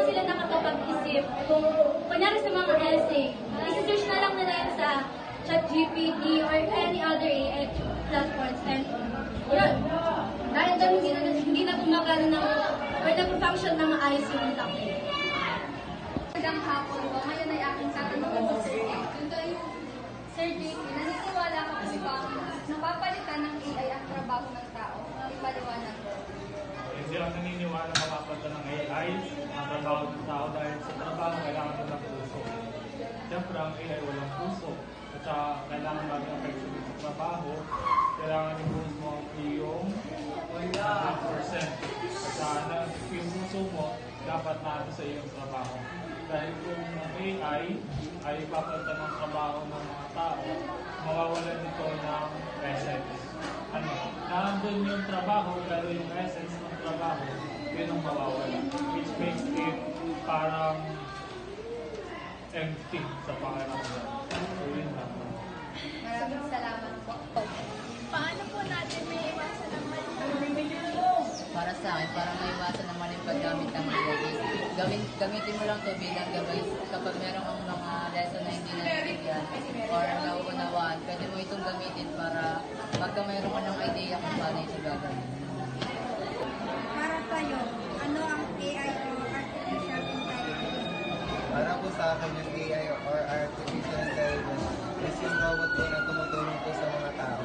sila nakakapag-isip. Kung kunyari sa mga essay, isi-search na lang nila yan sa ChatGPT or any other AI platforms. And yun, dahil doon hindi na gumagana ng or nag-function na maayos yung utak nila. Magandang hapon po. Ngayon ay aking tatanungin si Sir Jake. Yun daw yung Sir Jake, naniniwala ka po ba napapalitan ng AI ang trabaho ng tao? Ipaliwanag po. Hindi ako naniniwala mapapalitan ng AI ang trabaho ng tao dahil sa trabaho kailangan mo ng puso. Siyempre ang AI walang puso. At saka kailangan maging effective sa trabaho, kailangan i-boost mo ang iyong 100%. At saka yung puso mo dapat natin sa iyong trabaho. Dahil kung ang AI ay papalitan ng trabaho ng mga tao, mawawalan nito ng essence. Nandun yung trabaho, pero yung essence ng trabaho, yun ang mawawala. Which makes it parang empty sa pakiramdam. So yun lang. Maraming salamat po. Paano po natin may iwasan ng mali? Para sa akin, para maiwasan naman yung paggamit ng AI. Gamitin mo lang to bilang gabay. Kapag meron kang mga lesson na hindi naiintindihan or nauunawaan, pwede mo itong gamitin para pagka mayroon ka ng idea kung paano ito gagawin. Para sa'yo, ano ang AI o Artificial Intelligence? Para po sa akin yung AI or Artificial Intelligence is yung robot po na tumutulong po sa mga tao.